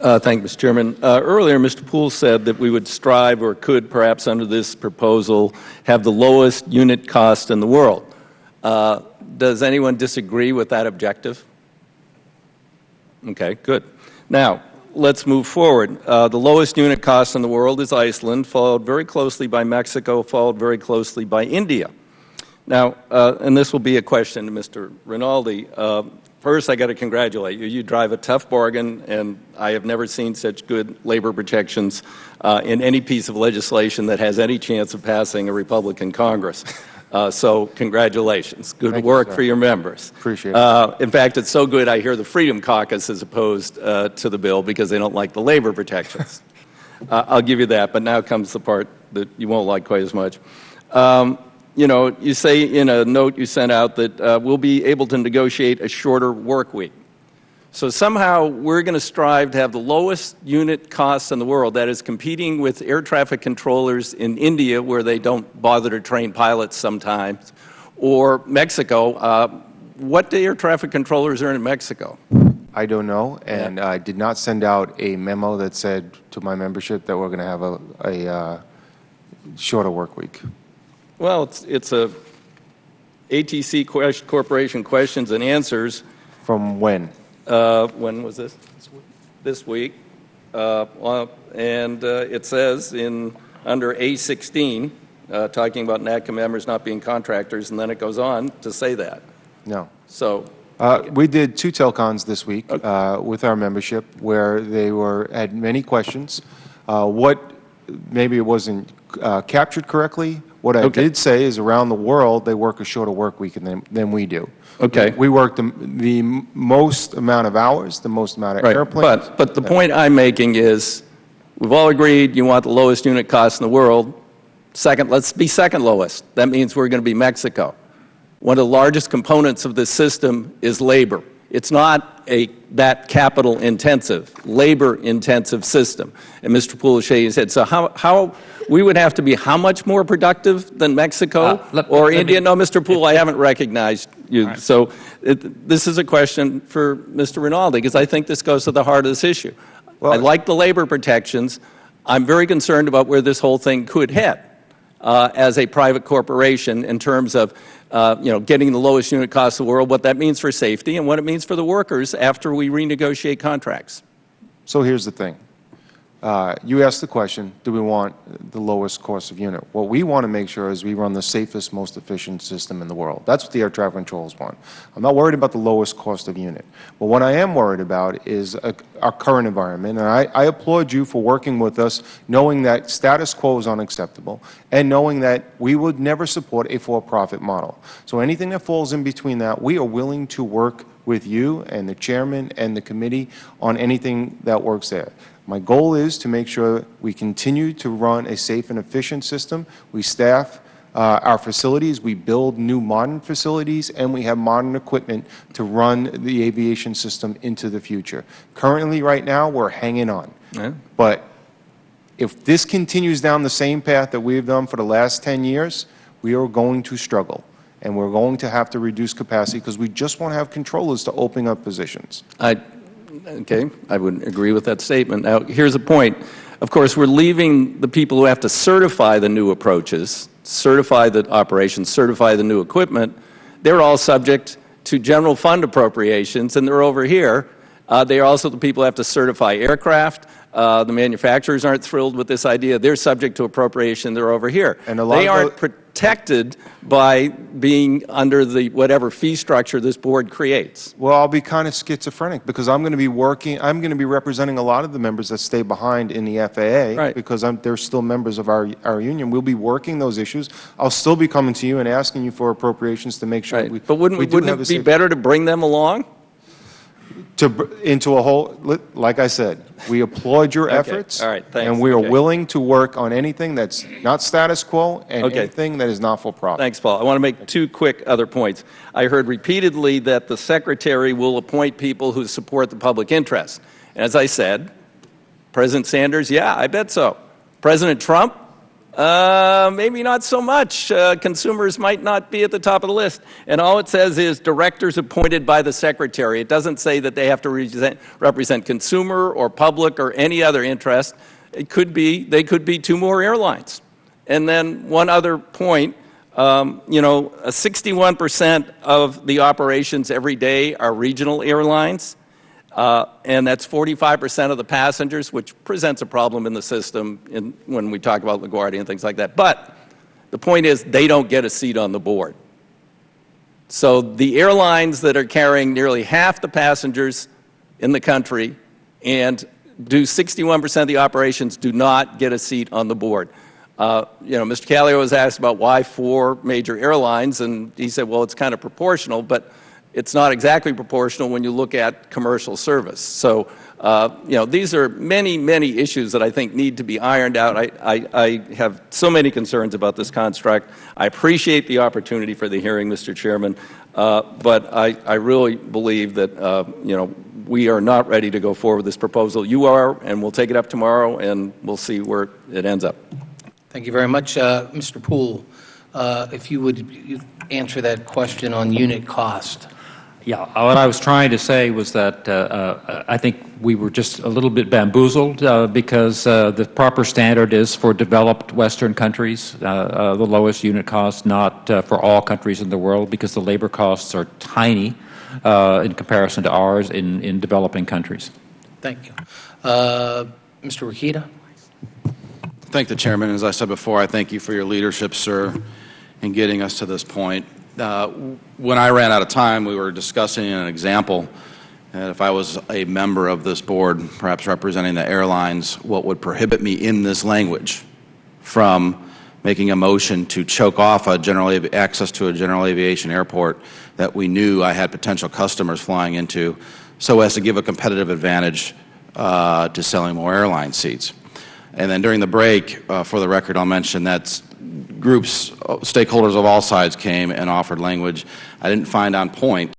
Thank you, Mr. Chairman. Earlier, Mr. Poole said that we would strive, or could perhaps under this proposal, have the lowest unit cost in the world. Does anyone disagree with that objective? Okay, good. Now, let's move forward. The lowest unit cost in the world is Iceland, followed very closely by Mexico, followed very closely by India. Now, and this will be a question to Mr. Rinaldi. First, I got to congratulate you. You drive a tough bargain, and I have never seen such good labor protections in any piece of legislation that has any chance of passing a Republican Congress. So congratulations. Good work for your members. Appreciate it. In fact, it's so good I hear the Freedom Caucus is opposed to the bill because they don't like the labor protections. I'll give you that, but now comes the part that you won't like quite as much. You know, you say in a note you sent out that we'll be able to negotiate a shorter work week. So somehow we're going to strive to have the lowest unit costs in the world, that is competing with air traffic controllers in India where they don't bother to train pilots sometimes, or Mexico. What do air traffic controllers earn in Mexico? I don't know, and I did not send out a memo that said to my membership that we're going to have a shorter work week. Well, it's a ATC Corporation questions and answers. From when? When was this? This week. And it says under A16, talking about NATCA members not being contractors, and then it goes on to say that. No. So we did 2 telcons this week with our membership where they had many questions. What maybe it wasn't captured correctly. What I did say is around the world they work a shorter work week than we do. Okay. We work the most amount of hours, the most amount of airplanes. But the point I'm making is we've all agreed you want the lowest unit cost in the world. Second, let's be second lowest. That means we're going to be Mexico. One of the largest components of this system is labor. It's not that capital intensive, labor intensive system. And Mr. Poole shaking his head. So how we would have to be how much more productive than Mexico or India? No, Mr. Poole, I haven't recognized you. Right. So this is a question for Mr. Rinaldi because I think this goes to the heart of this issue. Well, I like the labor protections. I'm very concerned about where this whole thing could head as a private corporation in terms of getting the lowest unit cost in the world, what that means for safety and what it means for the workers after we renegotiate contracts. So here's the thing. You asked the question, do we want the lowest cost of unit? What we want to make sure is we run the safest, most efficient system in the world. That's what the air traffic controllers want. I'm not worried about the lowest cost of unit. But what I am worried about is our current environment. And I applaud you for working with us, knowing that status quo is unacceptable, and knowing that we would never support a for-profit model. So anything that falls in between that, we are willing to work with you and the chairman and the committee on anything that works there. My goal is to make sure we continue to run a safe and efficient system. We staff our facilities, we build new modern facilities, and we have modern equipment to run the aviation system into the future. Currently, right now, we're hanging on. Yeah. But if this continues down the same path that we've done for the last 10 years, we are going to struggle. And we're going to have to reduce capacity because we just won't have controllers to open up positions. Okay, I would agree with that statement. Now, here's a point. Of course, we're leaving the people who have to certify the new approaches, certify the operations, certify the new equipment. They're all subject to general fund appropriations, and they're over here. They are also the people who have to certify aircraft. The manufacturers aren't thrilled with this idea. They're subject to appropriation. They're over here. And they aren't protected by being under the whatever fee structure this board creates. Well, I'll be kind of schizophrenic because I'm going to be representing a lot of the members that stay behind in the FAA because they're still members of our union. We'll be working those issues. I'll still be coming to you and asking you for appropriations to make sure But wouldn't it be better to bring them along? Into a whole, like I said, we applaud your efforts, all right, thanks. And we are willing to work on anything that's not status quo and anything that is not for profit. Thanks, Paul. I want to make 2 quick other points. I heard repeatedly that the Secretary will appoint people who support the public interest. And as I said, President Sanders, yeah, I bet so. President Trump, Maybe not so much. Consumers might not be at the top of the list. And all it says is directors appointed by the secretary. It doesn't say that they have to represent consumer or public or any other interest. They could be two more airlines. And then one other point, 61% of the operations every day are regional airlines. And that's 45% of the passengers, which presents a problem in the system when we talk about LaGuardia and things like that. But the point is they don't get a seat on the board. So the airlines that are carrying nearly half the passengers in the country and do 61% of the operations do not get a seat on the board. Mr. Callio was asked about why 4 major airlines, and he said, well, it's kind of proportional, but it's not exactly proportional when you look at commercial service. So, these are many, many issues that I think need to be ironed out. I have so many concerns about this construct. I appreciate the opportunity for the hearing, Mr. Chairman, but I really believe that, we are not ready to go forward with this proposal. You are, and we'll take it up tomorrow, and we'll see where it ends up. Thank you very much. Mr. Poole, if you would answer that question on unit cost. Yeah, what I was trying to say was that I think we were just a little bit bamboozled because the proper standard is for developed Western countries, the lowest unit cost, not for all countries in the world, because the labor costs are tiny in comparison to ours in developing countries. Thank you. Mr. Rikita? Thank the Chairman. As I said before, I thank you for your leadership, sir, in getting us to this point. When I ran out of time, we were discussing an example. If I was a member of this board, perhaps representing the airlines, what would prohibit me in this language from making a motion to choke off access to a general aviation airport that we knew I had potential customers flying into, so as to give a competitive advantage to selling more airline seats. And then during the break, for the record, I'll mention that groups, stakeholders of all sides came and offered language I didn't find on point